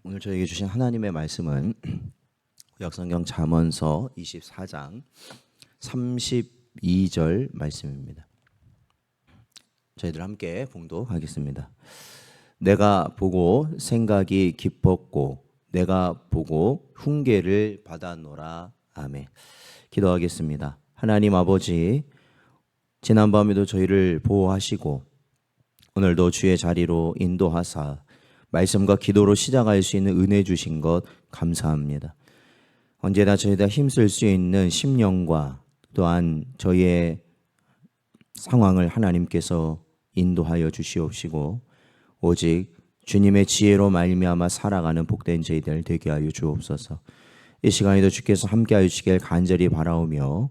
오늘 저에게 주신 하나님의 말씀은 구약성경 잠언서 24장 32절 말씀입니다. 저희들 함께 봉독하겠습니다. 내가 보고 생각이 깊었고 내가 보고 훈계를 받았노라. 아멘. 기도하겠습니다. 하나님 아버지, 지난밤에도 저희를 보호하시고 오늘도 주의 자리로 인도하사 말씀과 기도로 시작할 수 있는 은혜 주신 것 감사합니다. 언제나 저희가 힘쓸 수 있는 심령과 또한 저희의 상황을 하나님께서 인도하여 주시옵시고 오직 주님의 지혜로 말미암아 살아가는 복된 저희들 되게 하여 주옵소서. 이 시간에도 주께서 함께하여 주시길 간절히 바라오며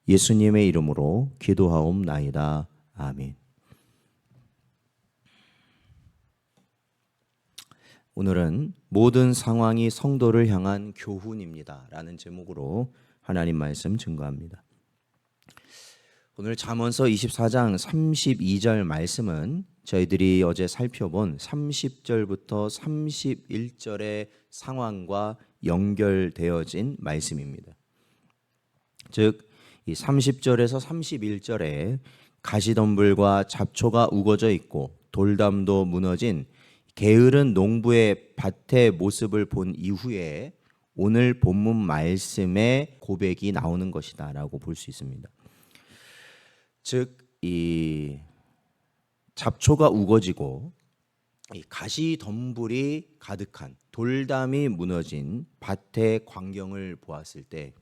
예수님의 이름으로 기도하옵나이다. 아멘. 오늘은 모든 상황이 성도를 향한 교훈입니다 라는 제목으로 하나님 말씀 증거합니다. 오늘 잠언서 24장 32절 말씀은 저희들이 어제 살펴본 30절부터 31절의 상황과 연결되어진 말씀입니다. 즉, 이 30절에서 31절에 가시덤불과 잡초가 우거져 있고 돌담도 무너진 게으른 농부의 밭의 모습을 본 이후에 오늘 본문 말씀의 고백이 나오는 것이다 라고 볼 수 있습니다. 즉, 이 잡초가 우거지고 이 가시덤불이 가득한 돌담이 무너진 밭의 광경을 보았을 때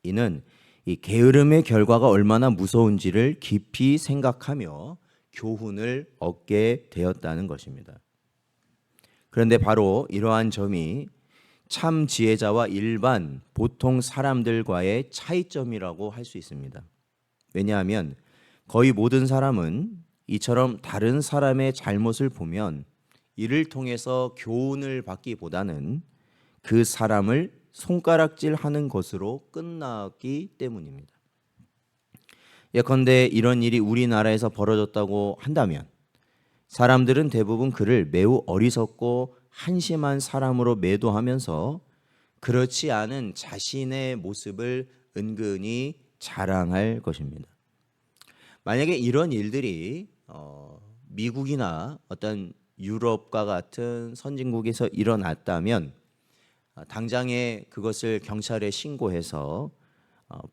이는 이 게으름의 결과가 얼마나 무서운지를 깊이 생각하며 교훈을 얻게 되었다는 것입니다. 그런데 바로 이러한 점이 참 지혜자와 일반 보통 사람들과의 차이점이라고 할 수 있습니다. 왜냐하면 거의 모든 사람은 이처럼 다른 사람의 잘못을 보면 이를 통해서 교훈을 받기보다는 그 사람을 손가락질하는 것으로 끝나기 때문입니다. 예컨대 이런 일이 우리나라에서 벌어졌다고 한다면 사람들은 대부분 그를 매우 어리석고 한심한 사람으로 매도하면서 그렇지 않은 자신의 모습을 은근히 자랑할 것입니다. 만약에 이런 일들이 미국이나 어떤 유럽과 같은 선진국에서 일어났다면 당장에 그것을 경찰에 신고해서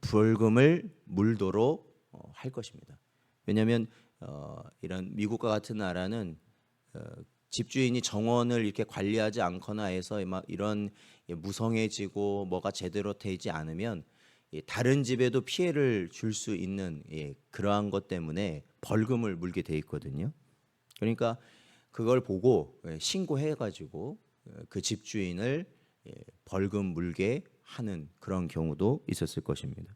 벌금을 물도록 할 것입니다. 왜냐하면 이런 미국과 같은 나라는 집주인이 정원을 이렇게 관리하지 않거나 해서 막 이런 무성해지고 뭐가 제대로 되지 않으면 다른 집에도 피해를 줄 수 있는 그러한 것 때문에 벌금을 물게 돼 있거든요. 그러니까 그걸 보고 신고해가지고 그 집주인을 벌금 물게 하는 그런 경우도 있었을 것입니다.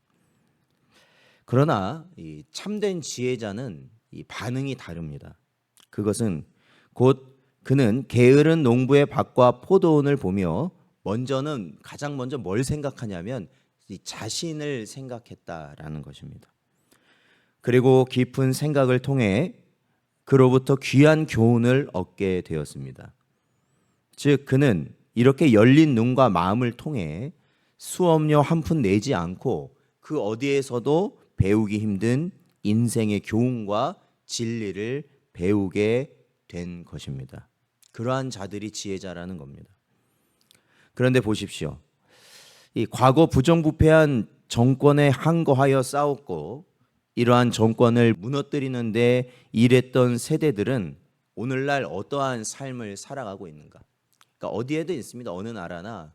그러나 이 참된 지혜자는 이 반응이 다릅니다. 그것은 곧 그는 게으른 농부의 밭과 포도원을 보며 가장 먼저 뭘 생각하냐면 이 자신을 생각했다라는 것입니다. 그리고 깊은 생각을 통해 그로부터 귀한 교훈을 얻게 되었습니다. 즉, 그는 이렇게 열린 눈과 마음을 통해 수업료 한 푼 내지 않고 그 어디에서도 배우기 힘든 인생의 교훈과 진리를 배우게 된 것입니다. 그러한 자들이 지혜자라는 겁니다. 그런데 보십시오. 이 과거 부정부패한 정권에 항거하여 싸웠고 이러한 정권을 무너뜨리는 데 일했던 세대들은 오늘날 어떠한 삶을 살아가고 있는가? 그러니까 어디에도 있습니다. 어느 나라나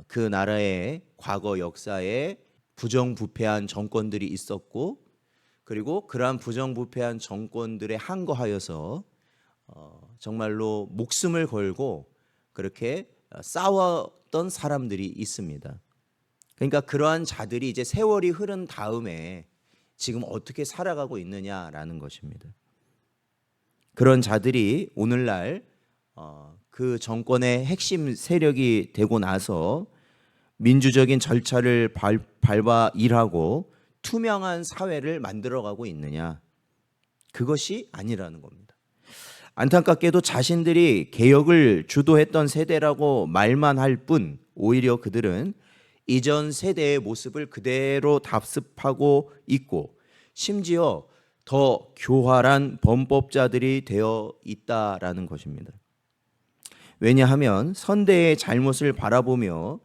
그 나라의 과거 역사에 부정부패한 정권들이 있었고 그리고 그러한 부정부패한 정권들에 항거하여서 정말로 목숨을 걸고 그렇게 싸웠던 사람들이 있습니다. 그러니까 그러한 자들이 이제 세월이 흐른 다음에 지금 어떻게 살아가고 있느냐라는 것입니다. 그런 자들이 오늘날 그 정권의 핵심 세력이 되고 나서 민주적인 절차를 밟아 일하고 투명한 사회를 만들어가고 있느냐? 그것이 아니라는 겁니다. 안타깝게도 자신들이 개혁을 주도했던 세대라고 말만 할 뿐 오히려 그들은 이전 세대의 모습을 그대로 답습하고 있고 심지어 더 교활한 범법자들이 되어 있다라는 것입니다. 왜냐하면 선대의 잘못을 바라보며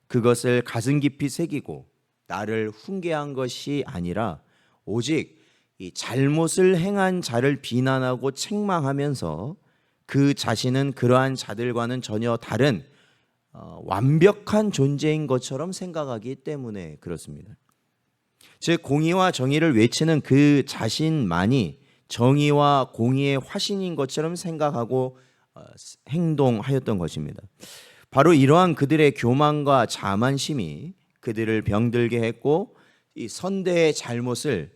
그것을 가슴 깊이 새기고 나를 훈계한 것이 아니라 오직 이 잘못을 행한 자를 비난하고 책망하면서 그 자신은 그러한 자들과는 전혀 다른 완벽한 존재인 것처럼 생각하기 때문에 그렇습니다. 즉 공의와 정의를 외치는 그 자신만이 정의와 공의의 화신인 것처럼 생각하고 행동하였던 것입니다. 바로 이러한 그들의 교만과 자만심이 그들을 병들게 했고 이 선대의 잘못을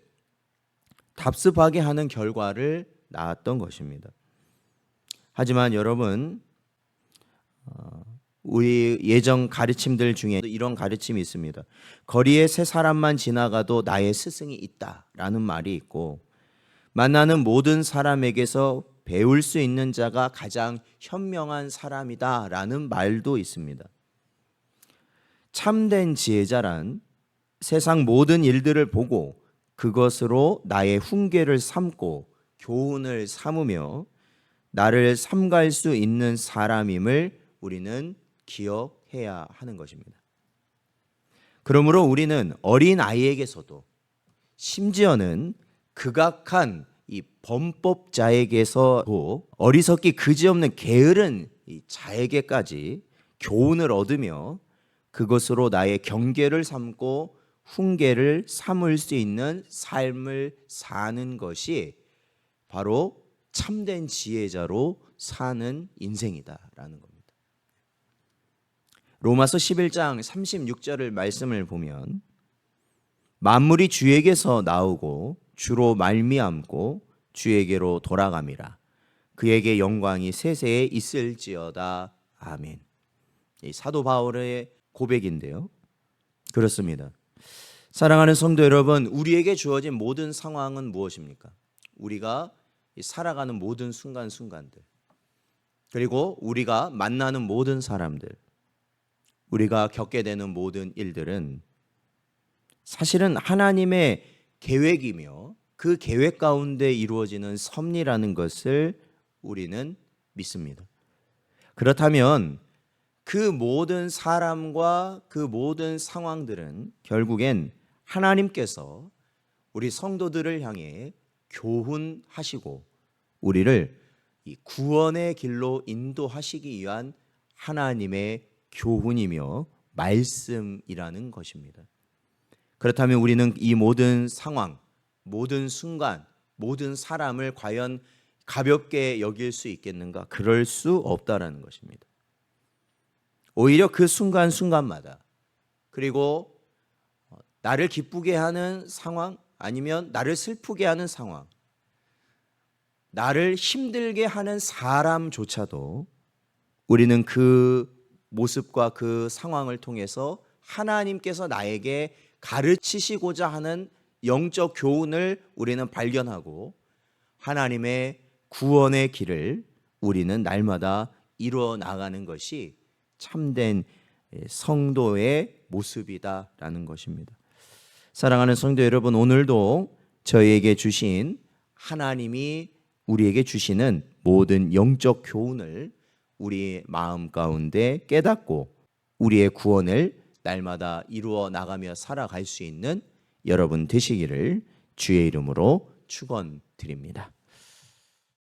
답습하게 하는 결과를 낳았던 것입니다. 하지만 여러분, 우리 예전 가르침들 중에 이런 가르침이 있습니다. 거리에 세 사람만 지나가도 나의 스승이 있다라는 말이 있고 만나는 모든 사람에게서 배울 수 있는 자가 가장 현명한 사람이다라는 말도 있습니다. 참된 지혜자란 세상 모든 일들을 보고 그것으로 나의 훈계를 삼고 교훈을 삼으며 나를 삼갈 수 있는 사람임을 우리는 기억해야 하는 것입니다. 그러므로 우리는 어린 아이에게서도 심지어는 극악한 이 범법자에게서도 어리석기 그지없는 게으른 이 자에게까지 교훈을 얻으며 그것으로 나의 경계를 삼고 훈계를 삼을 수 있는 삶을 사는 것이 바로 참된 지혜자로 사는 인생이다라는 겁니다. 로마서 11장 36절을 말씀을 보면 만물이 주에게서 나오고 주로 말미암고 주에게로 돌아감이라 그에게 영광이 세세에 있을지어다. 아멘. 이 사도 바울의 고백인데요. 그렇습니다. 사랑하는 성도 여러분, 우리에게 주어진 모든 상황은 무엇입니까? 우리가 살아가는 모든 순간순간들, 그리고 우리가 만나는 모든 사람들, 우리가 겪게 되는 모든 일들은 사실은 하나님의 계획이며 그 계획 가운데 이루어지는 섭리라는 것을 우리는 믿습니다. 그렇다면 그 모든 사람과 그 모든 상황들은 결국엔 하나님께서 우리 성도들을 향해 교훈하시고 우리를 이 구원의 길로 인도하시기 위한 하나님의 교훈이며 말씀이라는 것입니다. 그렇다면 우리는 이 모든 상황, 모든 순간, 모든 사람을 과연 가볍게 여길 수 있겠는가? 그럴 수 없다라는 것입니다. 오히려 그 순간순간마다, 그리고 나를 기쁘게 하는 상황 아니면 나를 슬프게 하는 상황, 나를 힘들게 하는 사람조차도 우리는 그 모습과 그 상황을 통해서 하나님께서 나에게 가르치시고자 하는 영적 교훈을 우리는 발견하고 하나님의 구원의 길을 우리는 날마다 이루어 나가는 것이 참된 성도의 모습이다라는 것입니다. 사랑하는 성도 여러분, 오늘도 저희에게 주신 하나님이 우리에게 주시는 모든 영적 교훈을 우리 마음 가운데 깨닫고 우리의 구원을 날마다 이루어 나가며 살아갈 수 있는 여러분 되시기를 주의 이름으로 축원드립니다.